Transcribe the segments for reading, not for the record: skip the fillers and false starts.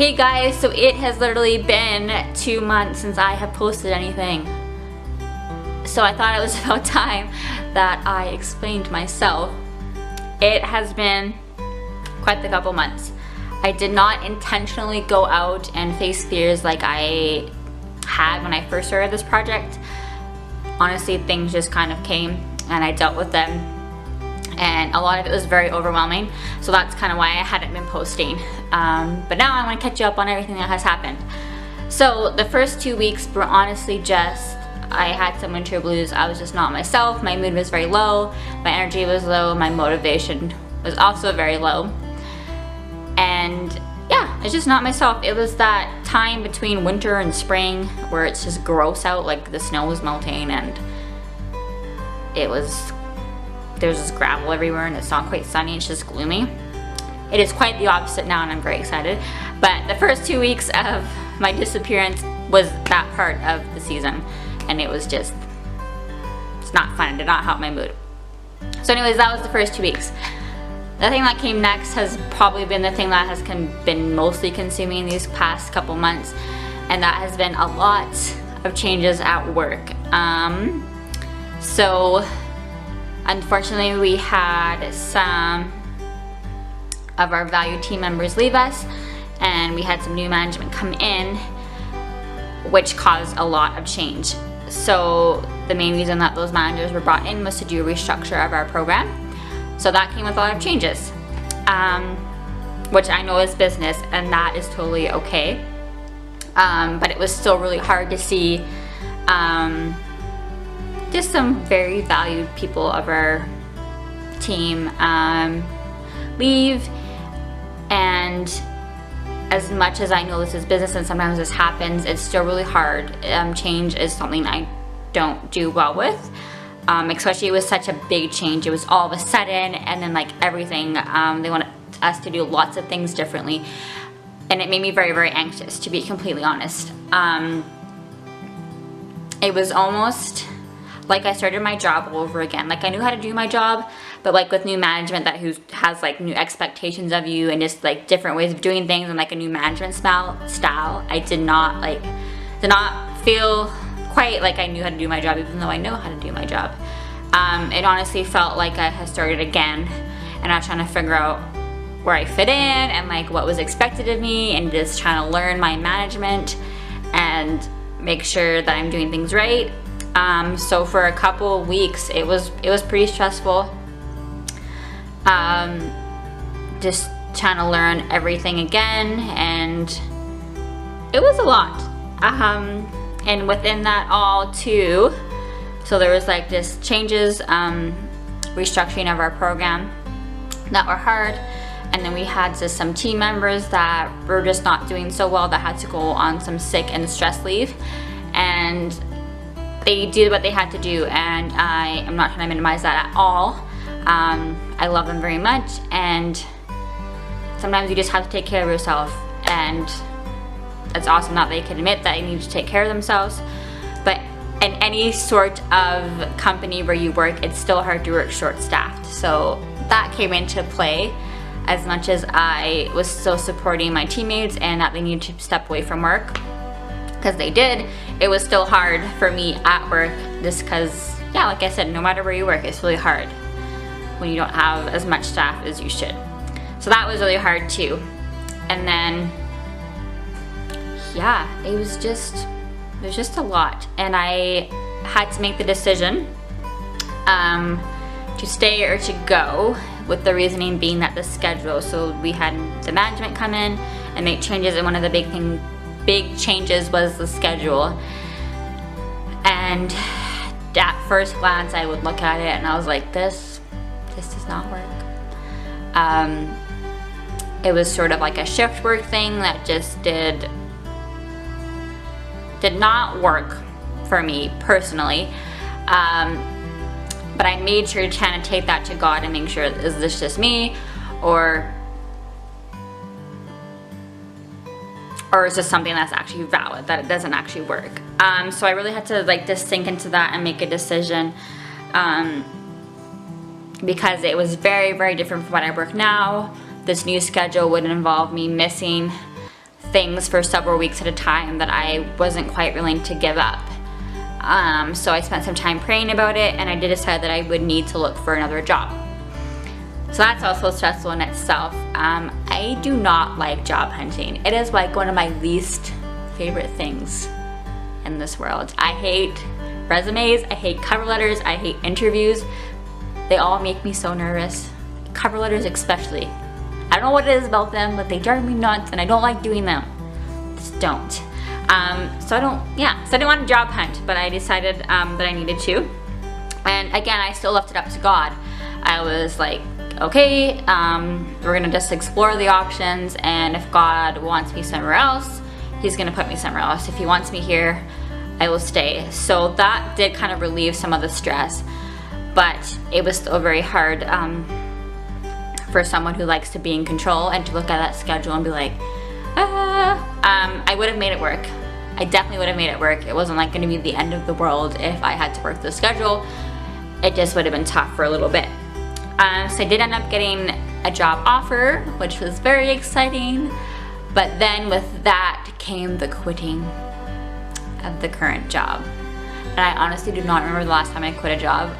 Hey guys, so it has literally been 2 months since I have posted anything. So I thought it was about time that I explained myself. It has been quite the couple months. I did not intentionally go out and face fears like I had when I first started this project. Honestly, things just kind of came and I dealt with them. And a lot of it was very overwhelming, so that's kind of why I hadn't been posting. But now I want to catch you up on everything that has happened. So the first 2 weeks were honestly just, I had some winter blues. I was just not myself. My mood was very low, my energy was low, my motivation was also very low. And yeah, it's just not myself. It was that time between winter and spring where it's just gross out, like the snow was melting and there's just gravel everywhere and it's not quite sunny, it's just gloomy. It is quite the opposite now and I'm very excited. But the first 2 weeks of my disappearance was that part of the season and it was just, it's not fun, it did not help my mood. So anyways, that was the first 2 weeks. The thing that came next has probably been the thing that has been mostly consuming these past couple months, and that has been a lot of changes at work. So unfortunately, we had some of our valued team members leave us, and we had some new management come in, which caused a lot of change. So the main reason that those managers were brought in was to do a restructure of our program. So that came with a lot of changes, which I know is business, and that is totally okay. But it was still really hard to see just some very valued people of our team leave. And as much as I know this is business and sometimes this happens, it's still really hard. Change is something I don't do well with. Especially it was such a big change. It was all of a sudden, and then like everything, they wanted us to do lots of things differently, and it made me very, very anxious, to be completely honest. It was almost like I started my job all over again. Like I knew how to do my job, but like with new management that has like new expectations of you and just like different ways of doing things and like a new management style, I did not feel quite like I knew how to do my job, even though I know how to do my job. It honestly felt like I had started again, and I was trying to figure out where I fit in and like what was expected of me, and just trying to learn my management and make sure that I'm doing things right. So for a couple of weeks, it was pretty stressful. Just trying to learn everything again, and it was a lot. And within that all too, so there was like just changes, restructuring of our program that were hard, and then we had just some team members that were just not doing so well that had to go on some sick and stress leave, and they did what they had to do, and I am not trying to minimize that at all. I love them very much, and sometimes you just have to take care of yourself, and it's awesome that they can admit that they need to take care of themselves. But in any sort of company where you work, it's still hard to work short-staffed. So that came into play. As much as I was still supporting my teammates and that they needed to step away from work, because they did, it was still hard for me at work, just because, yeah, like I said, no matter where you work, it's really hard when you don't have as much staff as you should. So that was really hard too. And then yeah, it was just a lot, and I had to make the decision to stay or to go, with the reasoning being that the schedule. So we had the management come in and make changes, and one of the big changes was the schedule. And at first glance, I would look at it and I was like, this does not work. It was sort of like a shift work thing that just did not work for me personally, but I made sure to kind of take that to God and make sure, is this just me, or is this something that's actually valid, that it doesn't actually work? So I really had to like just sink into that and make a decision, because it was very, very different from what I work now. This new schedule would involve me missing things for several weeks at a time that I wasn't quite willing to give up. So I spent some time praying about it, and I did decide that I would need to look for another job. So that's also stressful in itself. I do not like job hunting. It is like one of my least favorite things in this world. I hate resumes, I hate cover letters, I hate interviews. They all make me so nervous. Cover letters especially. I don't know what it is about them, but they drive me nuts and I don't like doing them. Just don't. So I didn't want to job hunt, but I decided that I needed to. And again, I still left it up to God. I was like, okay, we're gonna just explore the options, and if God wants me somewhere else, He's gonna put me somewhere else. If He wants me here, I will stay. So that did kind of relieve some of the stress, but it was still very hard for someone who likes to be in control and to look at that schedule and be like, I would have made it work. I definitely would have made it work. It wasn't like gonna be the end of the world if I had to work the schedule. It just would have been tough for a little bit. So I did end up getting a job offer, which was very exciting, but then with that came the quitting of the current job. And I honestly do not remember the last time I quit a job.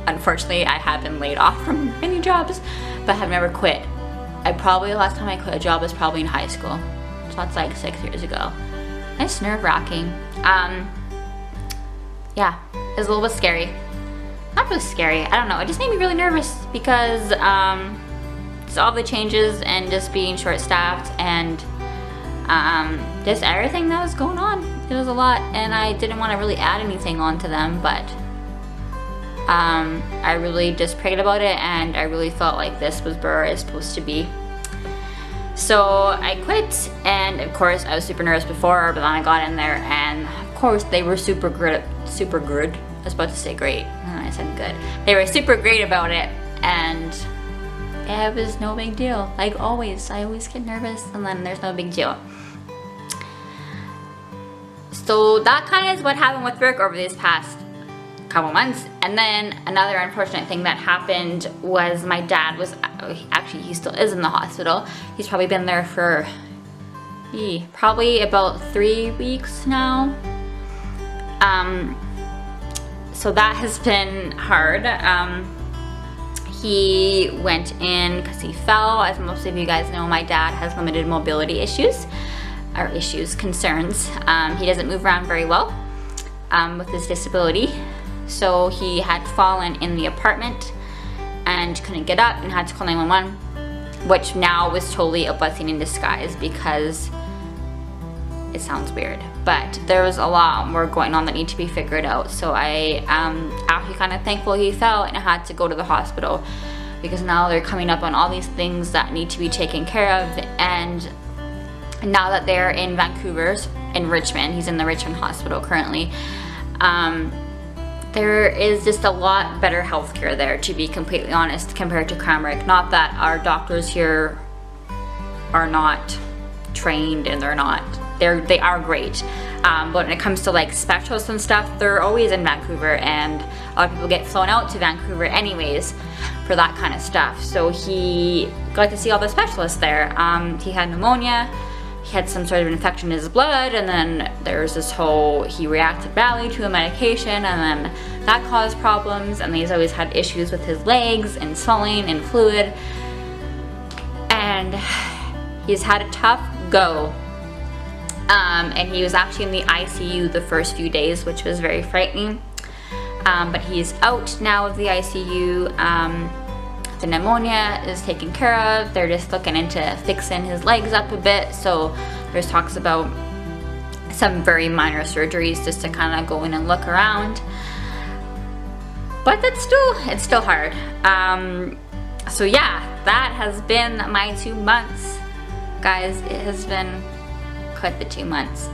Unfortunately, I have been laid off from many jobs, but have never quit. The last time I quit a job was probably in high school. So that's like 6 years ago. It's nerve-wracking. Yeah, it was a little bit scary. Not really scary, I don't know, it just made me really nervous because just all the changes and just being short-staffed and just everything that was going on. It was a lot, and I didn't want to really add anything onto them, but I really just prayed about it, and I really felt like this was where I was supposed to be. So I quit, and of course I was super nervous before, but then I got in there, and of course they were super good. I was about to say great, and I said good. They were super great about it, and it was no big deal. Like always, I always get nervous, and then there's no big deal. So that kind of is what happened with work over these past couple months. And then another unfortunate thing that happened was my dad was, actually he still is in the hospital. He's probably been there for probably about 3 weeks now. So that has been hard. He went in because he fell. As most of you guys know, my dad has limited mobility issues, or concerns. He doesn't move around very well with his disability. So he had fallen in the apartment and couldn't get up and had to call 911, which now was totally a blessing in disguise because it sounds weird, but there was a lot more going on that need to be figured out. So I actually kind of thankful he fell and had to go to the hospital because now they're coming up on all these things that need to be taken care of. And now that they're in Vancouver, in Richmond, he's in the Richmond hospital currently, there is just a lot better healthcare there, to be completely honest, compared to Cranbrook. Not that our doctors here are not trained, and they are great, but when it comes to like specialists and stuff, they're always in Vancouver, and a lot of people get flown out to Vancouver anyways for that kind of stuff. So he got to see all the specialists there. He had pneumonia, he had some sort of infection in his blood, and then there's this whole, he reacted badly to a medication, and then that caused problems, and he's always had issues with his legs and swelling and fluid, and he's had a tough go. And he was actually in the ICU the first few days, which was very frightening. But he's out now of the ICU. The pneumonia is taken care of. They're just looking into fixing his legs up a bit. So there's talks about some very minor surgeries just to kind of go in and look around. But it's still hard. So yeah, that has been my 2 months. Guys, it has been quite the 2 months.